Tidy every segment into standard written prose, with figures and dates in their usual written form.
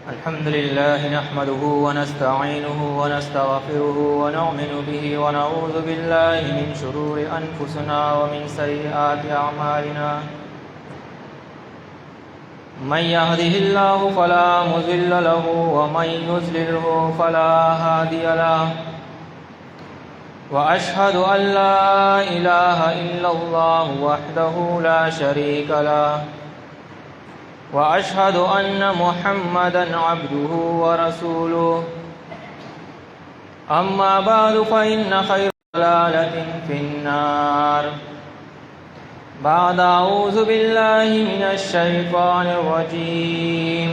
الحمد لله نحمده ونستعينه ونستغفره ونؤمن به ونعوذ بالله من شرور أنفسنا ومن سيئات أعمالنا من يهده الله فلا مضل له ومن يضلله فلا هادي له وأشهد أن لا إله إلا الله وحده لا شريك له وأشهد أن محمدًا عبده ورسوله أما بعد فإن خير ضلالة في النار بعد أعوذ بالله من الشيطان الرجيم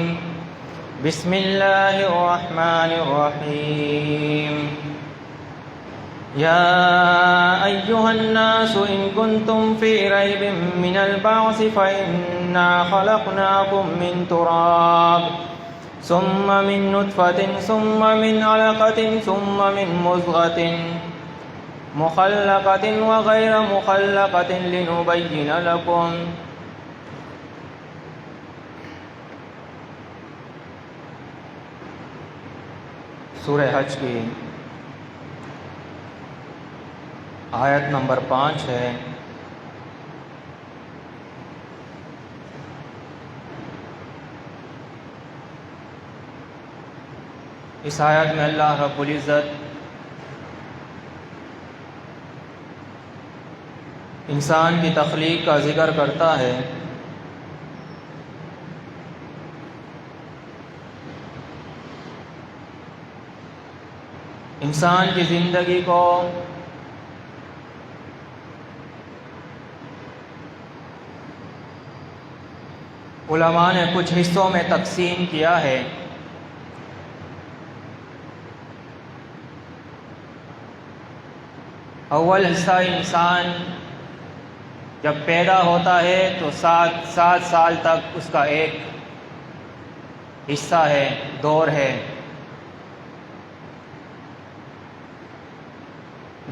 بسم الله الرحمن الرحيم يا أيها الناس إن كنتم في ريب من البعث فإنا خلقناكم من تراب ثم من نطفة ثم من علقة ثم من مضغة مخلقة وغير مخلقة لنبين لكم سورہ حج کی آیت نمبر 5 ہے۔ اس آیت میں اللہ رب العزت انسان کی تخلیق کا ذکر کرتا ہے۔ انسان کی زندگی کو علماء نے کچھ حصوں میں تقسیم کیا ہے۔ اول حصہ انسان جب پیدا ہوتا ہے تو سات سال تک اس کا ایک حصہ ہے، دور ہے۔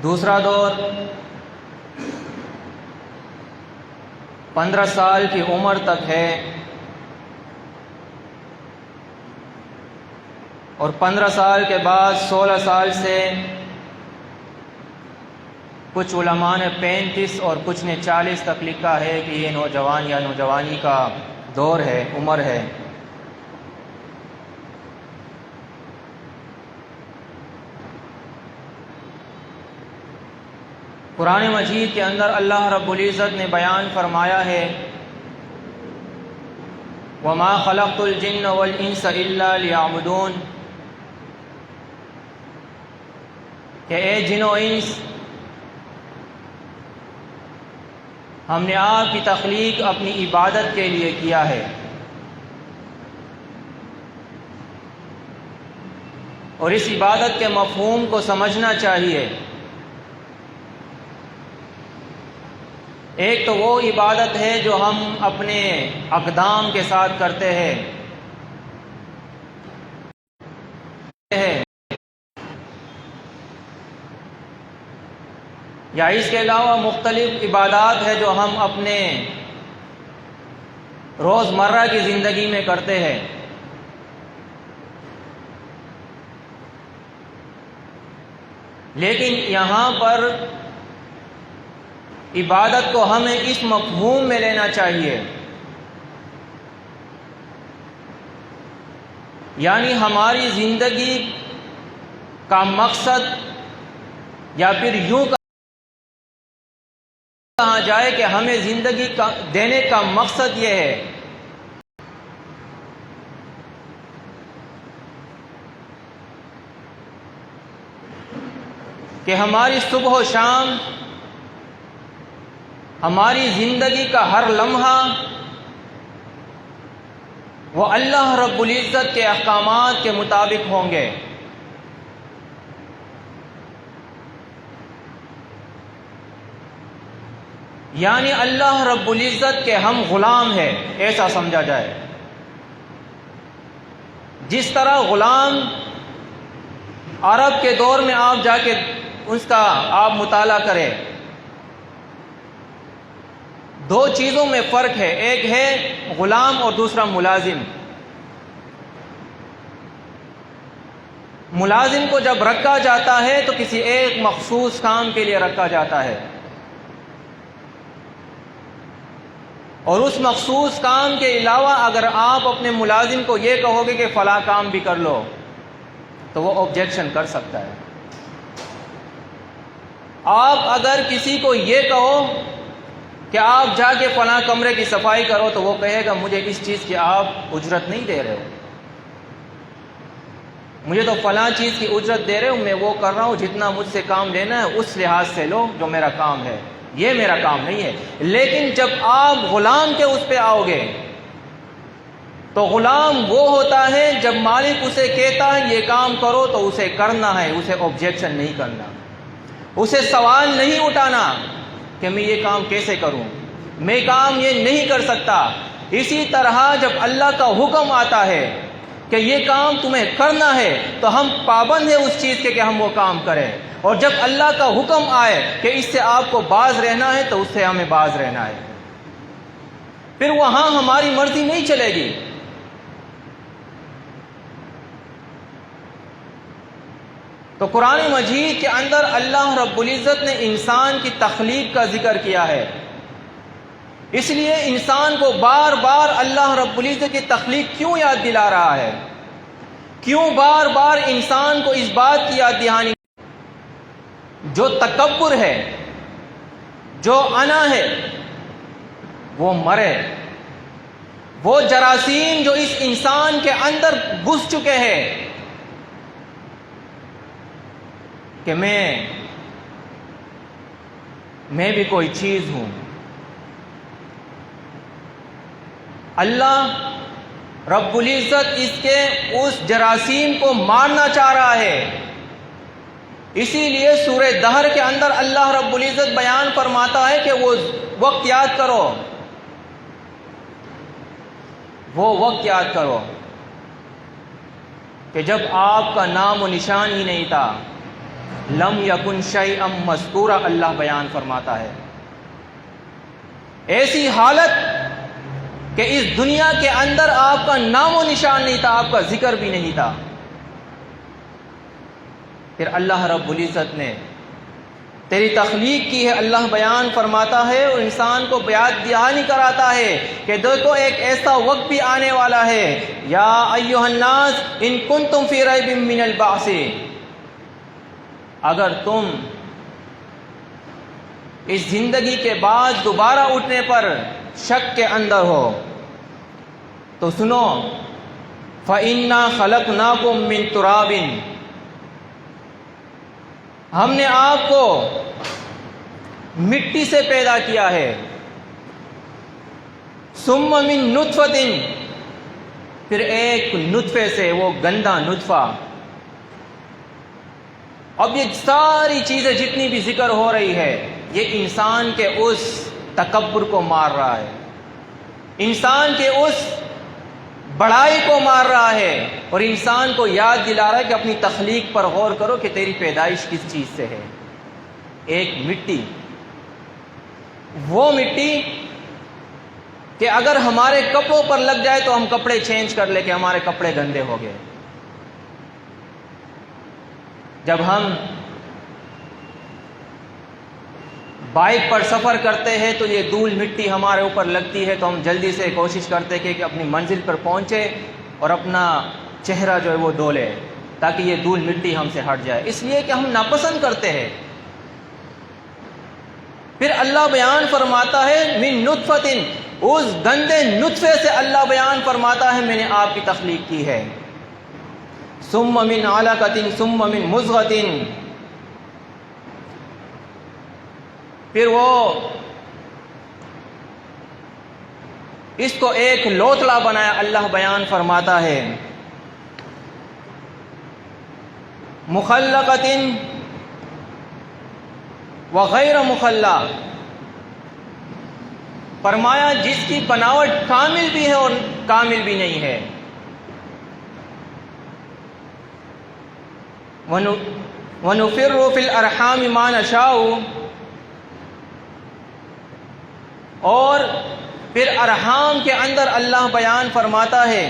دوسرا دور 15 سال کی عمر تک ہے، اور 15 سال کے بعد 16 سال سے کچھ علماء نے 35 اور کچھ نے 40 تک لکھا ہے کہ یہ نوجوان یا نوجوانی کا دور ہے، عمر ہے۔ قرآن مجید کے اندر اللہ رب العزت نے بیان فرمایا ہے وَمَا خَلَقْتُ الْجِنَّ وَالْإِنسَ إِلَّا لِيَعْبُدُونَ، کہ اے جن و انس، ہم نے آپ کی تخلیق اپنی عبادت کے لیے کیا ہے، اور اس عبادت کے مفہوم کو سمجھنا چاہیے۔ ایک تو وہ عبادت ہے جو ہم اپنے اقدام کے ساتھ کرتے ہیں، یا اس کے علاوہ مختلف عبادات ہے جو ہم اپنے روزمرہ کی زندگی میں کرتے ہیں۔ لیکن یہاں پر عبادت کو ہمیں اس مفہوم میں لینا چاہیے، یعنی ہماری زندگی کا مقصد، یا پھر یوں کہا جائے کہ ہمیں زندگی دینے کا مقصد یہ ہے کہ ہماری صبح و شام، ہماری زندگی کا ہر لمحہ وہ اللہ رب العزت کے احکامات کے مطابق ہوں گے۔ یعنی اللہ رب العزت کے ہم غلام ہیں، ایسا سمجھا جائے۔ جس طرح غلام عرب کے دور میں آپ جا کے اس کا آپ مطالعہ کریں، دو چیزوں میں فرق ہے، ایک ہے غلام اور دوسرا ملازم۔ ملازم کو جب رکھا جاتا ہے تو کسی ایک مخصوص کام کے لیے رکھا جاتا ہے، اور اس مخصوص کام کے علاوہ اگر آپ اپنے ملازم کو یہ کہو گے کہ فلاں کام بھی کر لو تو وہ آبجیکشن کر سکتا ہے۔ آپ اگر کسی کو یہ کہو کہ آپ جا کے فلاں کمرے کی صفائی کرو تو وہ کہے گا مجھے اس چیز کی آپ اجرت نہیں دے رہے ہو، مجھے تو فلاں چیز کی اجرت دے رہے ہو، میں وہ کر رہا ہوں جتنا مجھ سے کام لینا ہے اس لحاظ سے لو جو میرا کام ہے، یہ میرا کام نہیں ہے۔ لیکن جب آپ غلام کے اس پہ آؤ گے تو غلام وہ ہوتا ہے جب مالک اسے کہتا ہے یہ کام کرو تو اسے کرنا ہے، اسے آبجیکشن نہیں کرنا، اسے سوال نہیں اٹھانا کہ میں یہ کام کیسے کروں، میں کام یہ نہیں کر سکتا۔ اسی طرح جب اللہ کا حکم آتا ہے کہ یہ کام تمہیں کرنا ہے تو ہم پابند ہیں اس چیز کے کہ ہم وہ کام کریں، اور جب اللہ کا حکم آئے کہ اس سے آپ کو باز رہنا ہے تو اس سے ہمیں باز رہنا ہے، پھر وہاں ہماری مرضی نہیں چلے گی۔ تو قرآن مجید کے اندر اللہ رب العزت نے انسان کی تخلیق کا ذکر کیا ہے، اس لیے انسان کو بار بار اللہ رب العزت کی تخلیق کیوں یاد دلا رہا ہے، کیوں بار بار انسان کو اس بات کی یاد دہانی؟ جو تکبر ہے، جو انا ہے، وہ مرے، وہ جراثیم جو اس انسان کے اندر گھس چکے ہیں کہ میں بھی کوئی چیز ہوں۔ اللہ رب العزت اس جراثیم کو مارنا چاہ رہا ہے، اسی لیے سورہ دہر کے اندر اللہ رب العزت بیان فرماتا ہے کہ وہ وقت یاد کرو، وہ وقت یاد کرو کہ جب آپ کا نام و نشان ہی نہیں تھا، لم یکن شیئا مذکورا، اللہ بیان فرماتا ہے، ایسی حالت کہ اس دنیا کے اندر آپ کا نام و نشان نہیں تھا، آپ کا ذکر بھی نہیں تھا۔ پھر اللہ رب العزت نے تیری تخلیق کی ہے، اللہ بیان فرماتا ہے اور انسان کو یاد دہانی کراتا ہے کہ دیکھو ایک ایسا وقت بھی آنے والا ہے، یا ایھا الناس ان کنتم فی ریب من البعث، اگر تم اس زندگی کے بعد دوبارہ اٹھنے پر شک کے اندر ہو تو سنو، فَإِنَّا خَلَقْنَاكُم مِّن تُرَابٍ، ہم نے آپ کو مٹی سے پیدا کیا ہے، ثُمَّ مِن نُطْفَةٍ، پھر ایک نطفے سے، وہ گندا نطفہ۔ اب یہ ساری چیزیں جتنی بھی ذکر ہو رہی ہے یہ انسان کے اس تکبر کو مار رہا ہے، انسان کے اس بڑائی کو مار رہا ہے، اور انسان کو یاد دلا رہا ہے کہ اپنی تخلیق پر غور کرو کہ تیری پیدائش کس چیز سے ہے۔ ایک مٹی، وہ مٹی کہ اگر ہمارے کپڑوں پر لگ جائے تو ہم کپڑے چینج کر لیں کہ ہمارے کپڑے گندے ہو گئے۔ جب ہم بائک پر سفر کرتے ہیں تو یہ دھول مٹی ہمارے اوپر لگتی ہے تو ہم جلدی سے کوشش کرتے ہیں کہ اپنی منزل پر پہنچے اور اپنا چہرہ جو ہے وہ دھو لے تاکہ یہ دھول مٹی ہم سے ہٹ جائے، اس لیے کہ ہم ناپسند کرتے ہیں۔ پھر اللہ بیان فرماتا ہے من نطفۃ، اس گندے نطفے سے اللہ بیان فرماتا ہے میں نے آپ کی تخلیق کی ہے، ثم من علقۃ ثم من مضغۃ، پھر وہ اس کو ایک لوتھڑا بنایا، اللہ بیان فرماتا ہے مخلقۃ وغیر مخلق، فرمایا جس کی بناوٹ کامل بھی ہے اور کامل بھی نہیں ہے، وَنُفِرُّ فِي الْأَرْحَامِ مَا نَشَاءُ، اور پھر ارحام کے اندر اللہ بیان فرماتا ہے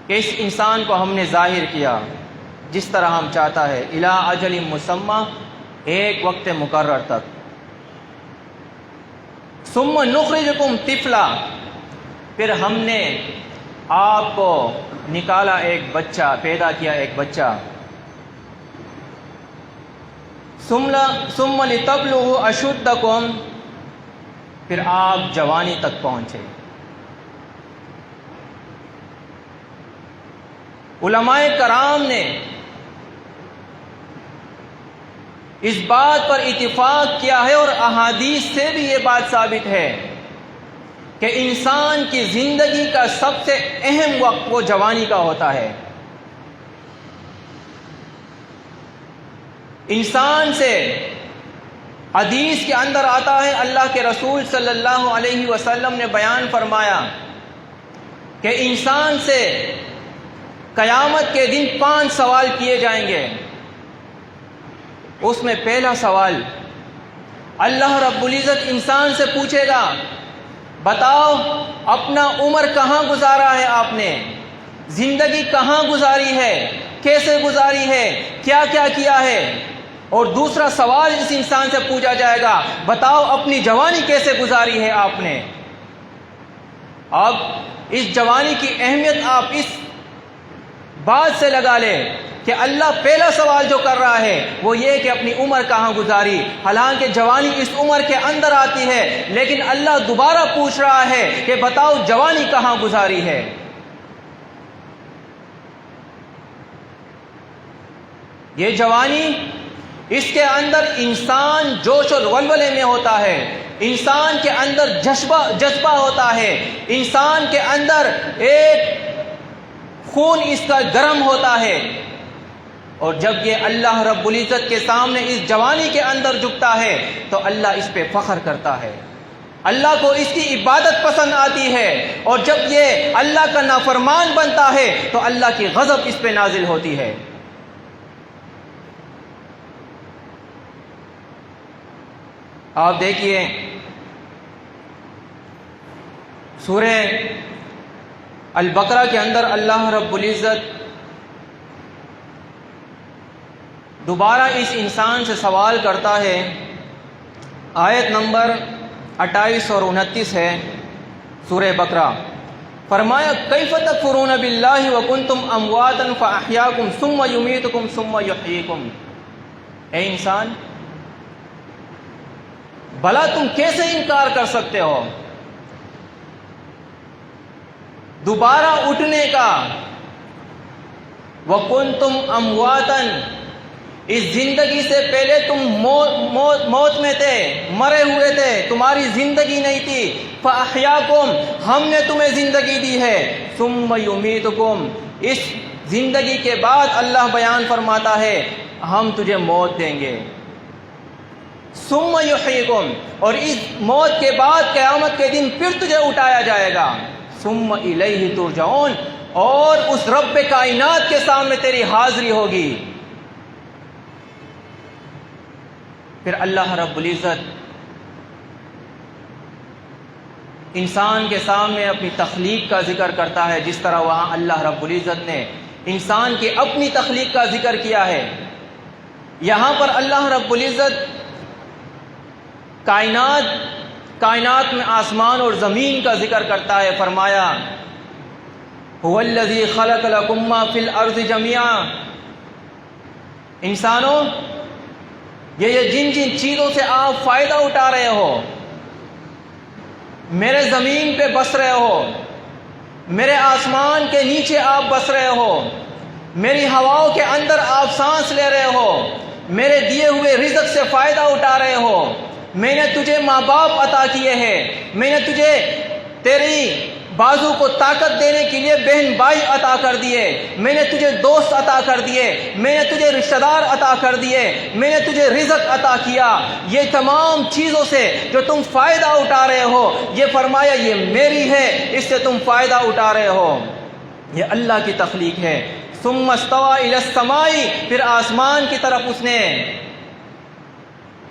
کہ اس انسان کو ہم نے ظاہر کیا جس طرح ہم چاہتا ہے، الی اجل مسمی، ایک وقت مقرر تک، ثم نخرجکم طفلا، پھر ہم نے آپ کو نکالا ایک بچہ، پیدا کیا ایک بچہ، ثم لتبلغوا اشدکم، پھر آپ جوانی تک پہنچے۔ علماء کرام نے اس بات پر اتفاق کیا ہے، اور احادیث سے بھی یہ بات ثابت ہے کہ انسان کی زندگی کا سب سے اہم وقت وہ جوانی کا ہوتا ہے۔ انسان سے حدیث کے اندر آتا ہے، اللہ کے رسول صلی اللہ علیہ وسلم نے بیان فرمایا کہ انسان سے قیامت کے دن 5 سوال کیے جائیں گے۔ اس میں پہلا سوال اللہ رب العزت انسان سے پوچھے گا، بتاؤ اپنا عمر کہاں گزارا ہے، آپ نے زندگی کہاں گزاری ہے، کیسے گزاری ہے، کیا کیا کیا ہے۔ اور دوسرا سوال اس انسان سے پوچھا جائے گا، بتاؤ اپنی جوانی کیسے گزاری ہے آپ نے۔ اب اس جوانی کی اہمیت آپ اس بات سے لگا لیں کہ اللہ پہلا سوال جو کر رہا ہے وہ یہ کہ اپنی عمر کہاں گزاری، حالانکہ جوانی اس عمر کے اندر آتی ہے، لیکن اللہ دوبارہ پوچھ رہا ہے کہ بتاؤ جوانی کہاں گزاری ہے۔ یہ جوانی، اس کے اندر انسان جوش و ولولے میں ہوتا ہے، انسان کے اندر جذبہ ہوتا ہے، انسان کے اندر ایک خون اس کا گرم ہوتا ہے، اور جب یہ اللہ رب العزت کے سامنے اس جوانی کے اندر جھکتا ہے تو اللہ اس پہ فخر کرتا ہے، اللہ کو اس کی عبادت پسند آتی ہے، اور جب یہ اللہ کا نافرمان بنتا ہے تو اللہ کی غضب اس پہ نازل ہوتی ہے۔ آپ دیکھیے سورہ البقرہ کے اندر اللہ رب العزت دوبارہ اس انسان سے سوال کرتا ہے، آیت نمبر 28 اور 29 ہے سورہ بقرہ، فرمایا کیف تکفرون باللہ وکنتم امواتا فاحیاکم ثم یمیتکم ثم یحییکم، اے انسان بھلا تم کیسے انکار کر سکتے ہو دوبارہ اٹھنے کا، وَكُنْتُمْ أَمْوَاتًا، اس زندگی سے پہلے تم موت میں تھے، مرے ہوئے تھے، تمہاری زندگی نہیں تھی، فَأَحْيَاكُمْ، ہم نے تمہیں زندگی دی ہے، ثُمَّ يُمِيتُكُمْ، اس زندگی کے بعد اللہ بیان فرماتا ہے ہم تجھے موت دیں گے، ثُمَّ يُحْيِيكُمْ، اور اس موت کے بعد قیامت کے دن پھر تجھے اٹھایا جائے گا، ثُمَّ إِلَيْهِ تُرْجَعُونَ، اور اس رب کائنات کے سامنے تیری حاضری ہوگی۔ پھر اللہ رب العزت انسان کے سامنے اپنی تخلیق کا ذکر کرتا ہے، جس طرح وہاں اللہ رب العزت نے انسان کی اپنی تخلیق کا ذکر کیا ہے، یہاں پر اللہ رب العزت کائنات میں آسمان اور زمین کا ذکر کرتا ہے، فرمایا هو الذی خلق لکم ما فی الارض جميعا، انسانوں یہ جن جن چیزوں سے آپ فائدہ اٹھا رہے ہو، میرے زمین پہ بس رہے ہو، میرے آسمان کے نیچے آپ بس رہے ہو، میری ہواؤں کے اندر آپ سانس لے رہے ہو، میرے دیے ہوئے رزق سے فائدہ اٹھا رہے ہو، میں نے تجھے ماں باپ عطا کیے ہیں، میں نے تجھے تیری بازو کو طاقت دینے کے لیے بہن بھائی عطا کر دیے، میں نے تجھے دوست عطا کر دیے، میں نے تجھے رشتہ دار عطا کر دیے، میں نے تجھے رزق عطا کیا، یہ تمام چیزوں سے جو تم فائدہ اٹھا رہے ہو، یہ فرمایا یہ میری ہے، اس سے تم فائدہ اٹھا رہے ہو، یہ اللہ کی تخلیق ہے۔ ثم استوى الى السماء، پھر آسمان کی طرف اس نے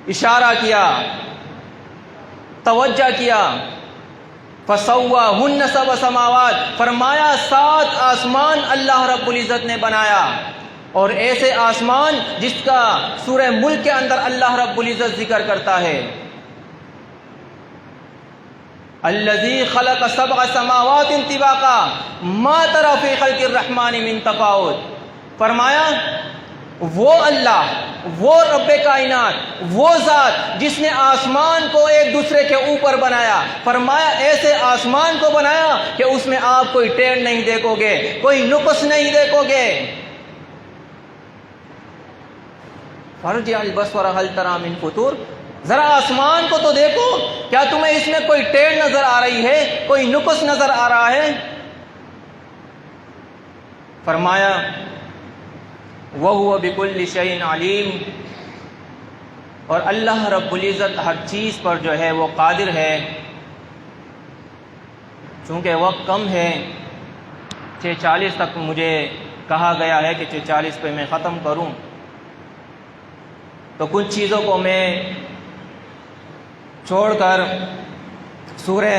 اشارہ کیا، توجہ کیا، فسواہن سبع سماوات، فرمایا 7 آسمان اللہ رب العزت نے بنایا، اور ایسے آسمان جس کا سورہ ملک کے اندر اللہ رب العزت ذکر کرتا ہے، الذی خلق 7 سماوات طباقا ما تری فی خلق الرحمن من تفاوت، فرمایا وہ اللہ، وہ رب کائنات، وہ ذات جس نے آسمان کو ایک دوسرے کے اوپر بنایا، فرمایا ایسے آسمان کو بنایا کہ اس میں آپ کوئی ٹیڑھ نہیں دیکھو گے، کوئی نقص نہیں دیکھو گے۔ فارجع البصر هل ترى من فطور، ذرا آسمان کو تو دیکھو، کیا تمہیں اس میں کوئی ٹیڑھ نظر آ رہی ہے، کوئی نقص نظر آ رہا ہے؟ فرمایا وَهُوَ بِكُلِّ شَيْءٍ عَلِيمٌ، اور اللہ رب العزت ہر چیز پر جو ہے وہ قادر ہے۔ چونکہ وقت کم ہے، 6:40 تک مجھے کہا گیا ہے کہ 6:40 پہ میں ختم کروں، تو کچھ چیزوں کو میں چھوڑ کر سورہ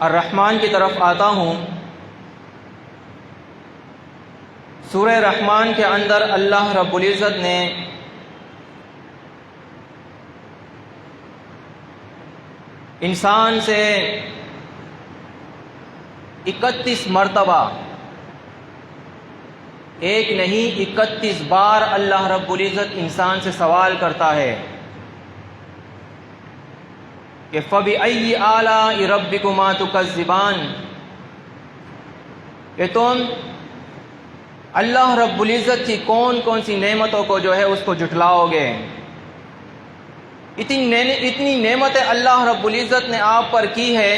الرحمن کی طرف آتا ہوں۔ سورہ رحمان کے اندر اللہ رب العزت نے انسان سے 31 مرتبہ، ایک نہیں 31 بار اللہ رب العزت انسان سے سوال کرتا ہے کہ فَبِأَيِّ آلَاءِ رَبِّكُمَا تُكَذِّبَانِ، کہ تم اللہ رب العزت کی کون کون سی نعمتوں کو جو ہے اس کو جھٹلاؤ گے۔ اتنی نعمتیں اللہ رب العزت نے آپ پر کی ہے،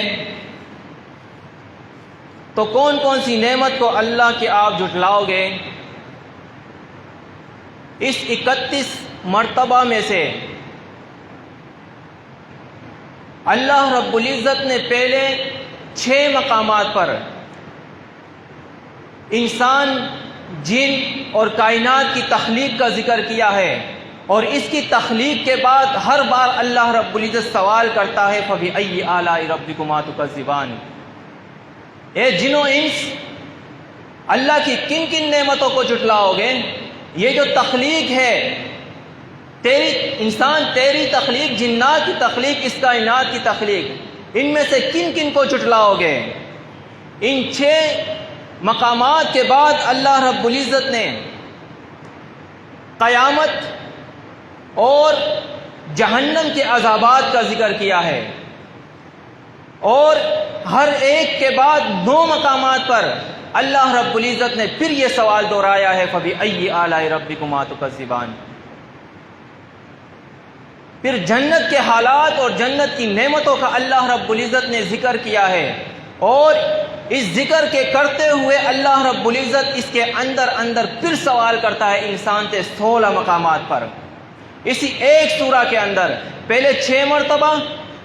تو کون کون سی نعمت کو اللہ کی آپ جھٹلاؤ گے؟ اس 31 مرتبہ میں سے اللہ رب العزت نے پہلے 6 مقامات پر انسان، جن اور کائنات کی تخلیق کا ذکر کیا ہے، اور اس کی تخلیق کے بعد ہر بار اللہ رب العزت سوال کرتا ہے فَبِأَيِّ آلَاءِ رَبِّكُمَا تُكَذِّبَانِ، اے جن و انس، اللہ کی کن کن نعمتوں کو جھٹلاؤ گے؟ یہ جو تخلیق ہے، تیری انسان، تیری تخلیق، جنات کی تخلیق، اس کائنات کی تخلیق، ان میں سے کن کن کو جھٹلاؤ گے؟ ان 6 مقامات کے بعد اللہ رب العزت نے قیامت اور جہنم کے عذابات کا ذکر کیا ہے، اور ہر ایک کے بعد 9 مقامات پر اللہ رب العزت نے پھر یہ سوال دہرایا ہے فَبِأَيِّ آلَاءِ رَبِّكُمَا تُكَذِّبَانِ۔ پھر جنت کے حالات اور جنت کی نعمتوں کا اللہ رب العزت نے ذکر کیا ہے، اور اس ذکر کے کرتے ہوئے اللہ رب العزت اس کے اندر پھر سوال کرتا ہے انسان سے 16 مقامات پر، اسی ایک سورہ کے اندر پہلے 6 مرتبہ،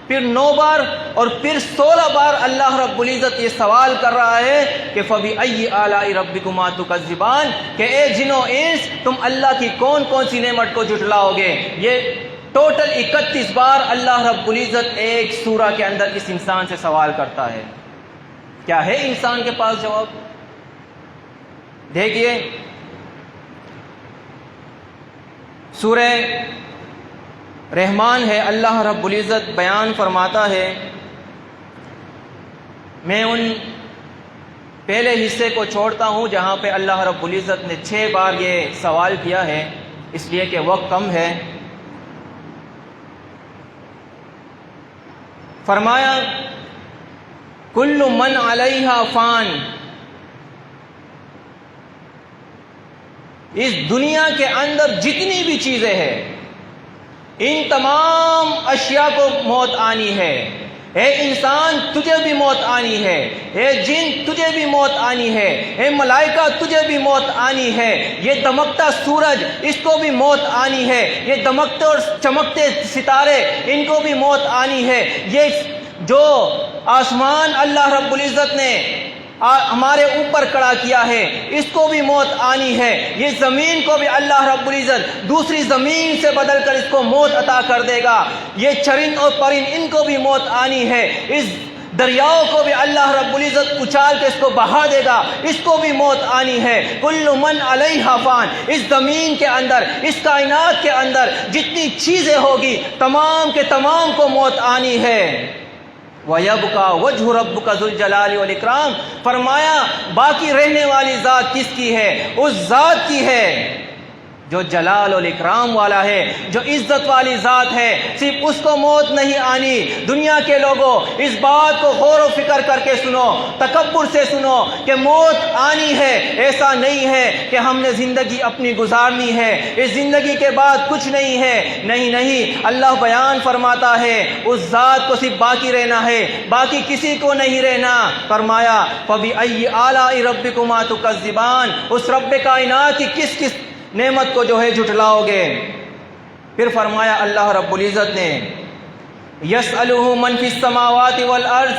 پھر 9 بار، اور پھر 16 بار اللہ رب العزت یہ سوال کر رہا ہے کہ فَبِأَيِّ آلَاءِ رَبِّكُمَا تُكَذِّبَانِ، کہ اے جن و انس، تم اللہ کی کون کون سی نعمت کو جھٹلاؤ گے؟ یہ ٹوٹل 31 بار اللہ رب العزت ایک سورہ کے اندر اس انسان سے سوال کرتا ہے۔ کیا ہے انسان کے پاس جواب؟ دیکھیے سورہ رحمان ہے، اللہ رب العزت بیان فرماتا ہے، میں ان پہلے حصے کو چھوڑتا ہوں جہاں پہ اللہ رب العزت نے 6 بار یہ سوال کیا ہے، اس لیے کہ وقت کم ہے۔ فرمایا کل من علیہا فان، اس دنیا کے اندر جتنی بھی چیزیں ہیں، ان تمام اشیاء کو موت آنی ہے۔ اے انسان تجھے بھی موت آنی ہے، اے جن تجھے بھی موت آنی ہے، اے ملائکہ تجھے بھی موت آنی ہے، یہ دمکتا سورج اس کو بھی موت آنی ہے، یہ دمکتے اور چمکتے ستارے ان کو بھی موت آنی ہے، یہ جو آسمان اللہ رب العزت نے ہمارے اوپر کھڑا کیا ہے، اس کو بھی موت آنی ہے۔ یہ زمین کو بھی اللہ رب العزت دوسری زمین سے بدل کر اس کو موت عطا کر دے گا۔ یہ چرند اور پرند ان کو بھی موت آنی ہے۔ اس دریاؤں کو بھی اللہ رب العزت اچھال کے اس کو بہا دے گا، اس کو بھی موت آنی ہے۔ کل من علیہا فان، اس زمین کے اندر، اس کائنات کے اندر جتنی چیزیں ہوگی تمام کے تمام کو موت آنی ہے۔ وَيَبْقَى وَجْهُ رَبُّكَ ذُو الْجَلَالِ وَالْإِكْرَامِ، فرمایا باقی رہنے والی ذات کس کی ہے؟ اس ذات کی ہے جو جلال و اکرام والا ہے، جو عزت والی ذات ہے۔ صرف اس کو موت نہیں آنی۔ دنیا کے لوگوں اس بات کو غور و فکر کر کے سنو، تکبر سے سنو کہ موت آنی ہے۔ ایسا نہیں ہے کہ ہم نے زندگی اپنی گزارنی ہے، اس زندگی کے بعد کچھ نہیں ہے۔ نہیں نہیں، اللہ بیان فرماتا ہے اس ذات کو صرف باقی رہنا ہے، باقی کسی کو نہیں رہنا۔ فرمایا فَبِأَيِّ آلَاءِ رَبِّكُمَا تُكَذِّبَانِ، اس رب کائنات کی کس کس نعمت کو جو ہے جھٹلاؤ گے؟ پھر فرمایا اللہ رب العزت نے یسألہ من فی السماوات والارض،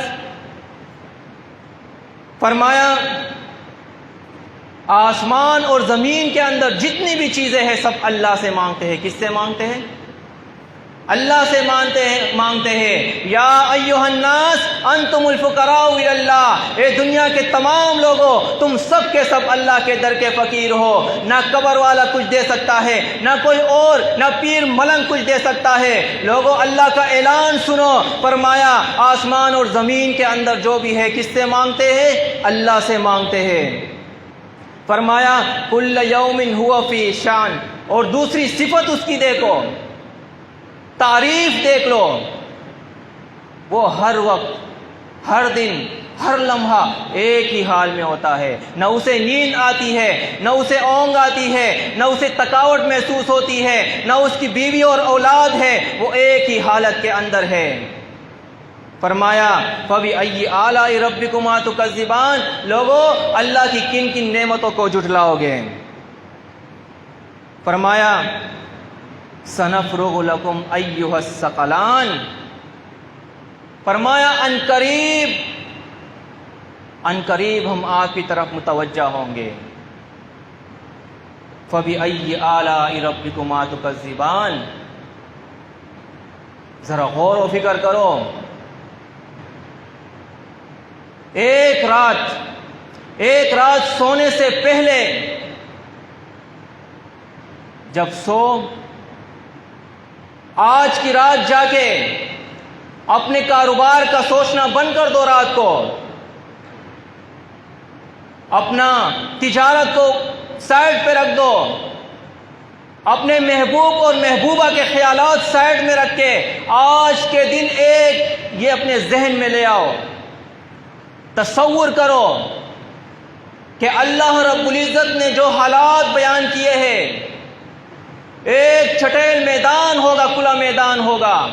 فرمایا آسمان اور زمین کے اندر جتنی بھی چیزیں ہیں سب اللہ سے مانگتے ہیں۔ کس سے مانگتے ہیں؟ اللہ سے مانگتے ہیں۔ یا ایھا الناس انتم الفقراء الی اللہ، اے دنیا کے تمام لوگوں تم سب کے سب اللہ کے در کے فقیر ہو۔ نہ قبر والا کچھ دے سکتا ہے، نہ کوئی اور، نہ پیر ملنگ کچھ دے سکتا ہے۔ لوگوں اللہ کا اعلان سنو، فرمایا آسمان اور زمین کے اندر جو بھی ہے کس سے مانگتے ہیں؟ اللہ سے مانگتے ہیں۔ فرمایا کل یوم ہوا فی شان، اور دوسری صفت اس کی دیکھو، تعریف دیکھ لو، وہ ہر وقت، ہر دن، ہر لمحہ ایک ہی حال میں ہوتا ہے۔ نہ اسے نیند آتی ہے، نہ اسے اونگ آتی ہے، نہ اسے تھکاوٹ محسوس ہوتی ہے، نہ اس کی بیوی اور اولاد ہے، وہ ایک ہی حالت کے اندر ہے۔ فرمایا فَبِأَيِّ آلَاءِ رَبِّكُمَا تُكَذِّبَانِ، لوگوں اللہ کی کن کن نعمتوں کو جھٹلاؤ گے؟ فرمایا سَنَفْرُغُ لَكُمْ أَيُّهَا الثَّقَلَانِ، فرمایا ان قریب ہم آپ کی طرف متوجہ ہوں گے۔ فَبِأَيِّ آلَاءِ رَبِّكُمَا تُكَذِّبَانِ، ذرا غور و فکر کرو۔ ایک رات سونے سے پہلے جب سو، آج کی رات جا کے اپنے کاروبار کا سوچنا بند کر دو، رات کو اپنا تجارت کو سائڈ پہ رکھ دو، اپنے محبوب اور محبوبہ کے خیالات سائڈ میں رکھ کے آج کے دن ایک یہ اپنے ذہن میں لے آؤ، تصور کرو کہ اللہ رب العزت نے جو حالات بیان کیے ہیں، ایک چھٹیل میدان ہوگا، کھلا میدان ہوگا،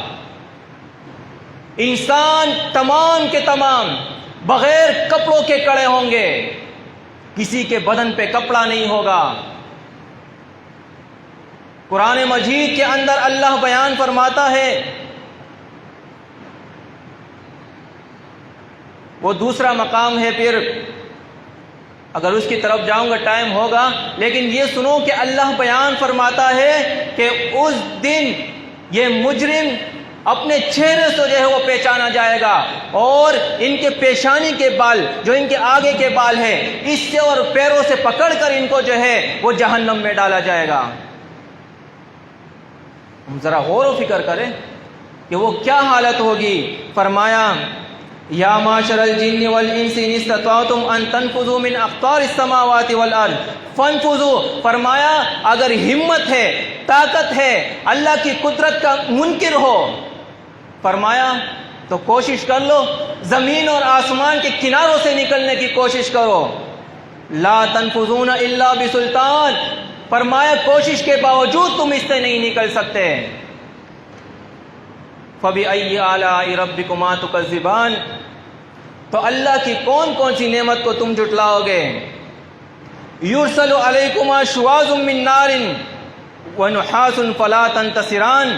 انسان تمام کے تمام بغیر کپڑوں کے کھڑے ہوں گے، کسی کے بدن پہ کپڑا نہیں ہوگا۔ قرآن مجید کے اندر اللہ بیان فرماتا ہے، وہ دوسرا مقام ہے، پھر اگر اس کی طرف جاؤں گا ٹائم ہوگا، لیکن یہ سنو کہ اللہ بیان فرماتا ہے کہ اس دن یہ مجرم اپنے چہرے سے جو ہے وہ پہچانا جائے گا، اور ان کے پیشانی کے بال، جو ان کے آگے کے بال ہیں، اس سے اور پیروں سے پکڑ کر ان کو جو ہے وہ جہنم میں ڈالا جائے گا۔ ہم ذرا غور و فکر کریں کہ وہ کیا حالت ہوگی۔ فرمایا یا معشر الجن والانس ان استطعتم ان تنفذوا من اقطار السماوات والارض فانفذوا، فرمایا اگر ہمت ہے، طاقت ہے، اللہ کی قدرت کا منکر ہو، فرمایا تو کوشش کر لو، زمین اور آسمان کے کناروں سے نکلنے کی کوشش کرو۔ لا تنفذون الا بسلطان، فرمایا کوشش کے باوجود تم اس سے نہیں نکل سکتے۔ فَبِأَيِّ آلَاءِ رَبِّكُمَا تُكَذِّبَانِ، تو اللہ کی کون کون سی نعمت کو تم جھٹلاؤ گے؟ يُرْسَلُ عَلَيْكُمَا شُوَاظٌ مِّن نَّارٍ وَنُحَاسٌ فَلَا تَنتَصِرَانِ،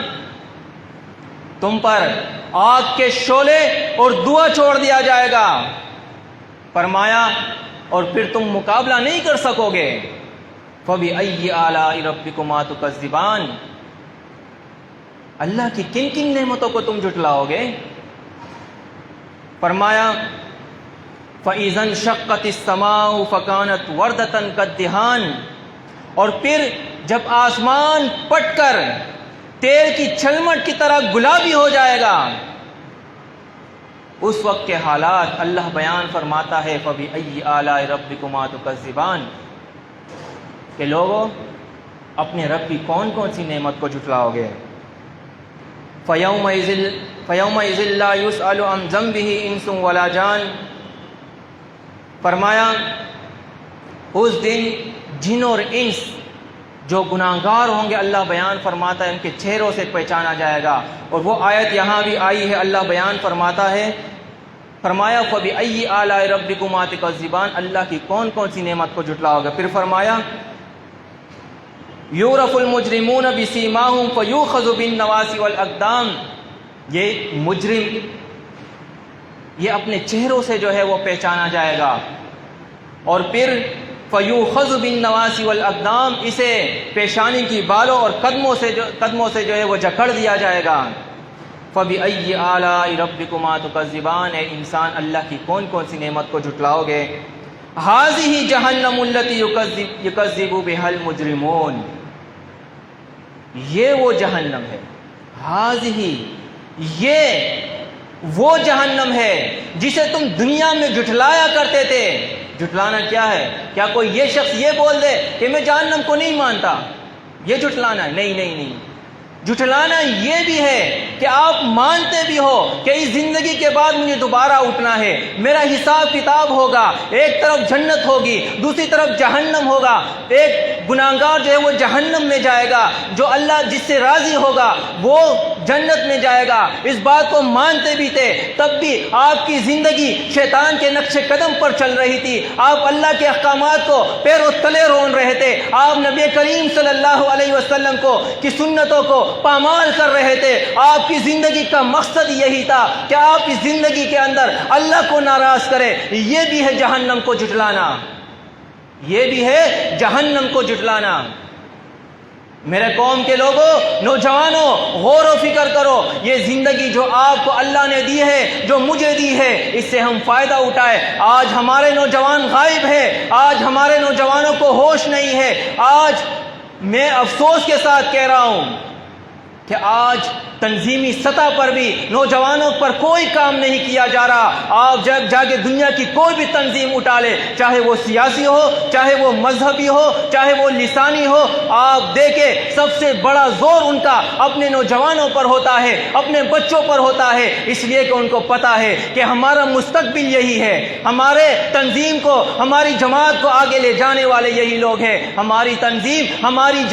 تم پر آگ کے شعلے اور دھواں چھوڑ دیا جائے گا۔ فرمایا اور پھر تم مقابلہ نہیں کر سکو گے. فَبِأَيِّ آلَاءِ رَبِّكُمَا تُكَذِّبَانِ، اللہ کی کن کن نعمتوں کو تم جھٹلاؤ گے؟ فرمایا فَإِذَا انشَقَّتِ السَّمَاءُ فَكَانَتْ وَرْدَةً كَالدِّهَانِ، اور پھر جب آسمان پٹ کر تیل کی چھلمٹ کی طرح گلابی ہو جائے گا، اس وقت کے حالات اللہ بیان فرماتا ہے فَبِأَيِّ آلَاءِ رَبِّكُمَا تُكَذِّبَانِ، کہ لوگوں اپنے رب کی کون کون سی نعمت کو جھٹلاؤ گے. فَيَوْمَئِذٍ لَا يُسْأَلُ عَنْ ذَنبِهِ إِنسٌ وَلَا جَانٌ، فرمایا اس دن جن اور انس جو گناہگار ہوں گے، اللہ بیان فرماتا ہے ان کے چہروں سے پہچانا جائے گا. اور وہ آیت یہاں بھی آئی ہے، اللہ بیان فرماتا ہے، فرمایا فَبِأَيِّ آلَاءِ رَبِّكُمَا تُكَذِّبَانِ، اللہ کی کون کون سی نعمت کو جھٹلاؤ گے. پھر فرمایا یُعْرَفُ الْمُجْرِمُونَ بِسِیمَاهُمْ فَیُؤْخَذُ بِالنَّوَاصِی وَالْأَقْدَامِ، یہ مجرم یہ اپنے چہروں سے جو ہے وہ پہچانا جائے گا. اور پھر فَیُؤْخَذُ بِالنَّوَاصِی وَالْأَقْدَامِ، اسے پیشانی کی بالوں اور قدموں سے جو ہے وہ جکڑ دیا جائے گا. فَبِأَيِّ آلَاءِ رَبِّكُمَا تُكَذِّبَانِ، اے انسان اللہ کی کون کون سی نعمت کو جھٹلاؤ گے. هَٰذِهِ جَهَنَّمُ الَّتِی يُكَذِّبُ بِهَا الْمُجْرِمُونَ، یہ وہ جہنم ہے. هَٰذِهِ، یہ وہ جہنم ہے جسے تم دنیا میں جھٹلایا کرتے تھے. جھٹلانا کیا ہے؟ کیا کوئی یہ شخص یہ بول دے کہ میں جہنم کو نہیں مانتا، یہ جھٹلانا ہے؟ نہیں نہیں نہیں، جھٹلانا یہ بھی ہے کہ آپ مانتے بھی ہو کہ اس زندگی کے بعد مجھے دوبارہ اٹھنا ہے، میرا حساب کتاب ہوگا، ایک طرف جنت ہوگی دوسری طرف جہنم ہوگا، ایک گناہگار جو ہے وہ جہنم میں جائے گا، جو اللہ جس سے راضی ہوگا وہ جنت میں جائے گا. اس بات کو مانتے بھی تھے، تب بھی آپ کی زندگی شیطان کے نقش قدم پر چل رہی تھی. آپ اللہ کے احکامات کو پیروں تلے رون رہے تھے. آپ نبی کریم صلی اللہ علیہ وسلم کی سنتوں کو پامال کر رہے تھے. آپ کی زندگی کا مقصد یہی تھا کہ آپ اس زندگی کے اندر اللہ کو ناراض کریں. یہ بھی ہے جہنم کو جھٹلانا، یہ بھی ہے جہنم کو جھٹلانا. میرے قوم کے لوگوں، نوجوانوں، غور و فکر کرو. یہ زندگی جو آپ کو اللہ نے دی ہے، جو مجھے دی ہے، اس سے ہم فائدہ اٹھائے. آج ہمارے نوجوان غائب ہیں، آج ہمارے نوجوانوں کو ہوش نہیں ہے. آج میں افسوس کے ساتھ کہہ رہا ہوں کہ آج تنظیمی سطح پر بھی نوجوانوں پر کوئی کام نہیں کیا جا رہا. آپ جا کے دنیا کی کوئی بھی تنظیم اٹھا لے، چاہے وہ سیاسی ہو، چاہے وہ مذہبی ہو، چاہے وہ لسانی ہو، آپ دیکھیں سب سے بڑا زور ان کا اپنے نوجوانوں پر ہوتا ہے، اپنے بچوں پر ہوتا ہے. اس لیے کہ ان کو پتا ہے کہ ہمارا مستقبل یہی ہے، ہمارے تنظیم کو، ہماری جماعت کو آگے لے جانے والے یہی لوگ ہیں. ہماری تنظیم، ہماری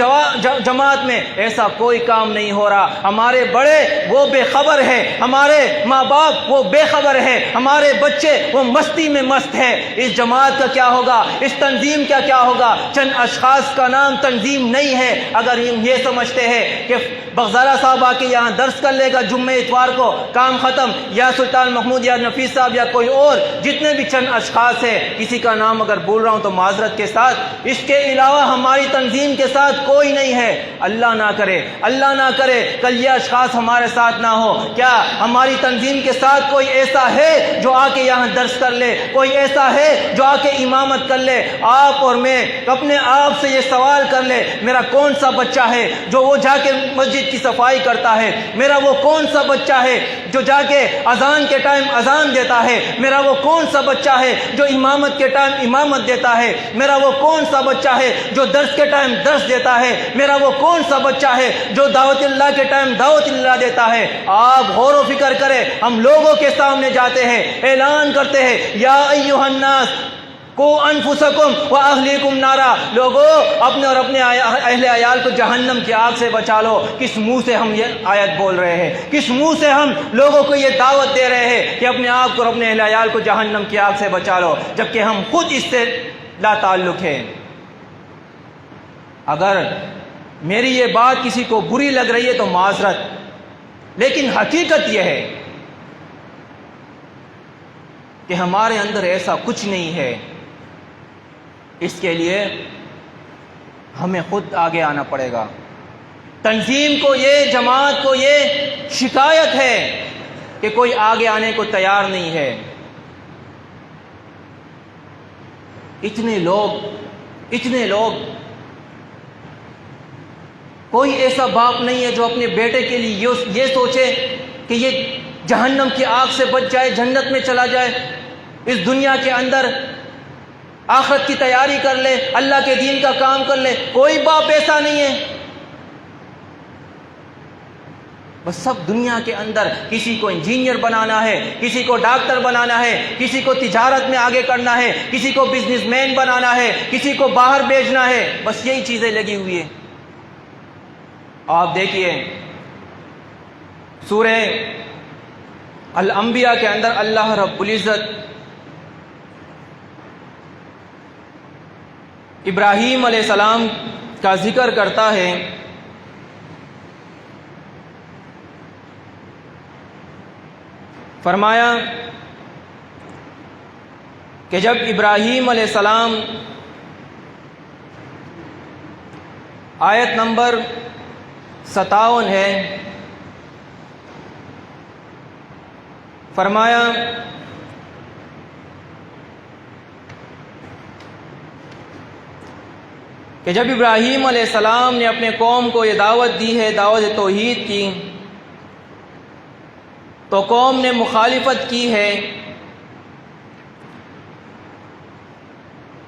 جماعت میں ایسا کوئی کام نہیں ہو رہا. ہمارے بڑے وہ بے خبر ہے، ہمارے ماں باپ وہ بے خبر ہے، ہمارے بچے وہ مستی میں مست ہے. اس جماعت کا کیا ہوگا، اس تنظیم کا کیا ہوگا؟ چند اشخاص کا نام تنظیم نہیں ہے. اگر ہم یہ سمجھتے ہیں کہ بغزالہ صاحب آ کے یہاں درس کر لے گا جمعہ اتوار کو، کام ختم، یا سلطان محمود یا نفیس صاحب یا کوئی اور جتنے بھی چند اشخاص ہیں، کسی کا نام اگر بول رہا ہوں تو معذرت کے ساتھ، اس کے علاوہ ہماری تنظیم کے ساتھ کوئی نہیں ہے. اللہ نہ کرے، اللہ نہ کرے کل یہ اشخاص ہمارے ساتھ نہ ہو. کیا ہماری تنظیم کے ساتھ کوئی ایسا ہے جو آ کے یہاں درس کر لے؟ کوئی ایسا ہے جو آ کے امامت کر لے؟ آپ اور میں اپنے آپ سے یہ سوال کر لے، میرا کون سا بچہ ہے جو وہ جا کے مسجد کی صفائی کرتا ہے؟ میرا وہ کون سا بچہ ہے جو جا کے اذان کے ٹائم اذان دیتا ہے؟ میرا وہ کون سا بچہ ہے جو امامت کے ٹائم امامت دیتا ہے؟ میرا وہ کون سا بچہ ہے جو درس کے ٹائم درس دیتا ہے؟ میرا وہ کون سا بچہ ہے جو دعوت اللہ کے ٹائم دعوت اللہ دیتا ہے؟ آپ غور و فکر کریں. ہم لوگوں کے سامنے جاتے ہیں، اعلان کرتے ہیں یا ایھا الناس کو انفسکم و اہلیکم نارا، لوگوں اپنے اور اپنے اہل عیال کو جہنم کی آگ سے بچا لو. کس منہ سے ہم یہ آیت بول رہے ہیں؟ کس منہ سے ہم لوگوں کو یہ دعوت دے رہے ہیں کہ اپنے آپ کو اور اپنے اہل عیال کو جہنم کی آگ سے بچا لو، جبکہ ہم خود اس سے لا تعلق ہیں؟ اگر میری یہ بات کسی کو بری لگ رہی ہے تو معذرت، لیکن حقیقت یہ ہے کہ ہمارے اندر ایسا کچھ نہیں ہے، اس کے لیے ہمیں خود آگے آنا پڑے گا۔ تنظیم کو یہ، جماعت کو یہ شکایت ہے کہ کوئی آگے آنے کو تیار نہیں ہے۔ اتنے لوگ، کوئی ایسا باپ نہیں ہے جو اپنے بیٹے کے لیے یہ سوچے کہ یہ جہنم کی آگ سے بچ جائے، جنت میں چلا جائے، اس دنیا کے اندر آخرت کی تیاری کر لے، اللہ کے دین کا کام کر لے۔ کوئی باپ ایسا نہیں ہے۔ بس سب دنیا کے اندر کسی کو انجینئر بنانا ہے، کسی کو ڈاکٹر بنانا ہے، کسی کو تجارت میں آگے کرنا ہے، کسی کو بزنس مین بنانا ہے، کسی کو باہر بھیجنا ہے، بس یہی چیزیں لگی ہوئی ہیں۔ آپ دیکھیے سورہ الانبیاء کے اندر اللہ رب العزت ابراہیم علیہ السلام کا ذکر کرتا ہے۔ فرمایا کہ جب ابراہیم علیہ السلام، آیت نمبر 57 ہے، فرمایا کہ جب ابراہیم علیہ السلام نے اپنے قوم کو یہ دعوت دی ہے، دعوت توحید کی، تو قوم نے مخالفت کی ہے،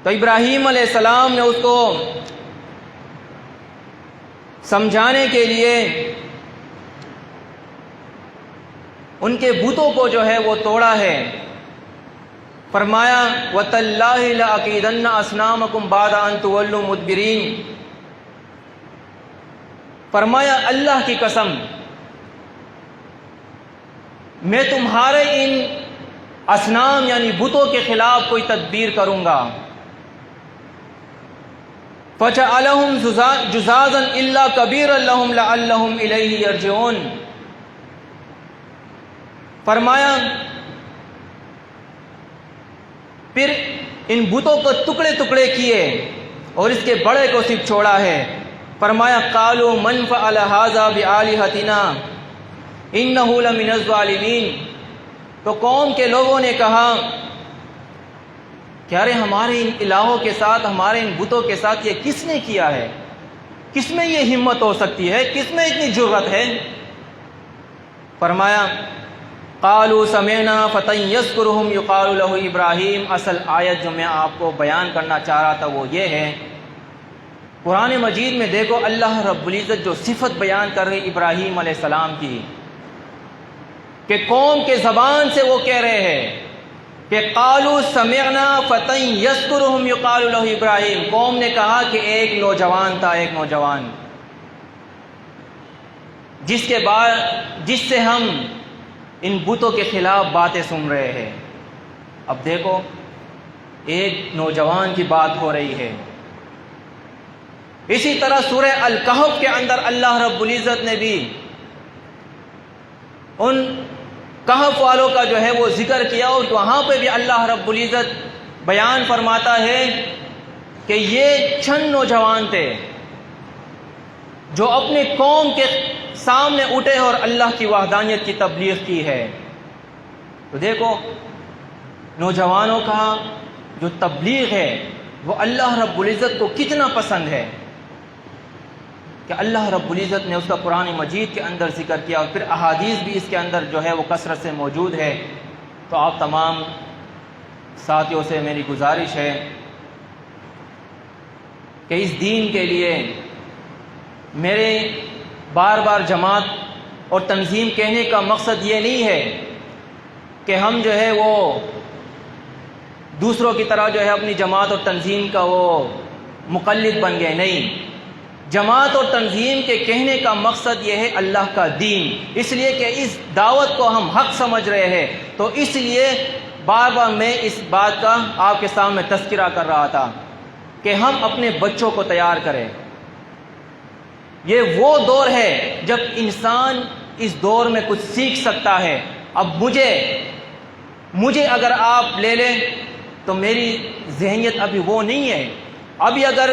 تو ابراہیم علیہ السلام نے اس کو سمجھانے کے لیے ان کے بتوں کو جو ہے وہ توڑا ہے۔ فرمایا وَتَاللَّهِ لَأَكِيدَنَّ أَصْنَامَكُمْ بَعْدَ أَن تُوَلُّوا مُدْبِرِينَ، فرمایا اللہ کی قسم میں تمہارے ان اصنام یعنی بتوں کے خلاف کوئی تدبیر کروں گا۔ فَجَعَلَهُمْ جُزَازًا إِلَّا كَبِيرًا لَهُمْ لَعَلَّهُمْ إِلَيْهِ يَرْجِعُونَ، فرمایا پھر ان بتوں کو ٹکڑے ٹکڑے کیے اور اس کے بڑے کو صرف چھوڑا ہے۔ فرمایا قالوا من فعل هذا بآلهتنا انه لمن الظالمین، تو قوم کے لوگوں نے کہا کہ ارے ہمارے ان الہوں کے ساتھ، ہمارے ان بتوں کے ساتھ یہ کس نے کیا ہے؟ کس میں یہ ہمت ہو سکتی ہے؟ کس میں اتنی جرأت ہے؟ فرمایا قالوا سمعنا فتى يذكرهم يقال له ابراہیم۔ اصل آیت جو میں آپ کو بیان کرنا چاہ رہا تھا وہ یہ ہے، قرآن مجید میں دیکھو اللہ رب العزت جو صفت بیان کر رہے ابراہیم علیہ السلام کی، کہ قوم کے زبان سے وہ کہہ رہے ہیں کہ قالوا سمعنا فتى يذكرهم يقال له ابراہیم، قوم نے کہا کہ ایک نوجوان تھا، ایک نوجوان جس سے ہم ان بتوں کے خلاف باتیں سن رہے ہیں۔ اب دیکھو ایک نوجوان کی بات ہو رہی ہے۔ اسی طرح سورہ الکہف کے اندر اللہ رب العزت نے بھی ان کہف والوں کا جو ہے وہ ذکر کیا، اور وہاں پہ بھی اللہ رب العزت بیان فرماتا ہے کہ یہ چند نوجوان تھے جو اپنے قوم کے سامنے اٹھے اور اللہ کی وحدانیت کی تبلیغ کی ہے۔ تو دیکھو نوجوانوں کا جو تبلیغ ہے وہ اللہ رب العزت کو کتنا پسند ہے، کہ اللہ رب العزت نے اس کا قرآن مجید کے اندر ذکر کیا، اور پھر احادیث بھی اس کے اندر جو ہے وہ کثرت سے موجود ہے۔ تو آپ تمام ساتھیوں سے میری گزارش ہے کہ اس دین کے لیے میرے بار بار جماعت اور تنظیم کہنے کا مقصد یہ نہیں ہے کہ ہم جو ہے وہ دوسروں کی طرح جو ہے اپنی جماعت اور تنظیم کا وہ مقلد بن گئے، نہیں۔ جماعت اور تنظیم کے کہنے کا مقصد یہ ہے اللہ کا دین، اس لیے کہ اس دعوت کو ہم حق سمجھ رہے ہیں، تو اس لیے بار بار میں اس بات کا آپ کے سامنے تذکرہ کر رہا تھا کہ ہم اپنے بچوں کو تیار کریں۔ یہ وہ دور ہے جب انسان اس دور میں کچھ سیکھ سکتا ہے۔ اب مجھے مجھے اگر آپ لے لیں تو میری ذہنیت ابھی وہ نہیں ہے. ابھی اگر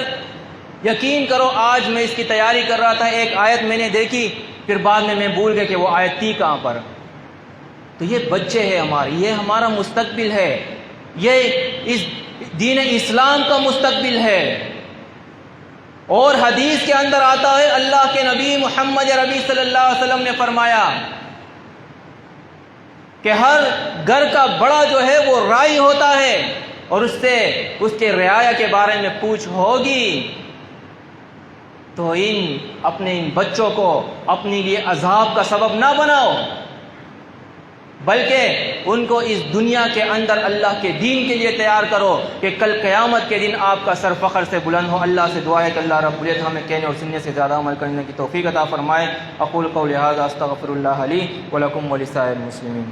یقین کرو آج میں اس کی تیاری کر رہا تھا، ایک آیت میں نے دیکھی، پھر بعد میں بھول گیا کہ وہ آیت تھی کہاں پر. تو یہ بچے ہیں ہمارے، یہ ہمارا مستقبل ہے، یہ اس دین اسلام کا مستقبل ہے. اور حدیث کے اندر آتا ہے، اللہ کے نبی محمد عربی صلی اللہ علیہ وسلم نے فرمایا کہ ہر گھر کا بڑا جو ہے وہ راعی ہوتا ہے، اور اس سے اس کے رعایا کے بارے میں پوچھ ہوگی. تو اپنے ان بچوں کو اپنے لیے عذاب کا سبب نہ بناؤ، بلکہ ان کو اس دنیا کے اندر اللہ کے دین کے لیے تیار کرو کہ کل قیامت کے دن آپ کا سر فخر سے بلند ہو. اللہ سے دعا ہے کہ اللہ رب العزت ہمیں کہنے اور سننے سے زیادہ عمل کرنے کی توفیق عطا فرمائے. اقول قولی ھذا استغفر اللہ لی ولکم ولسائر المسلمین.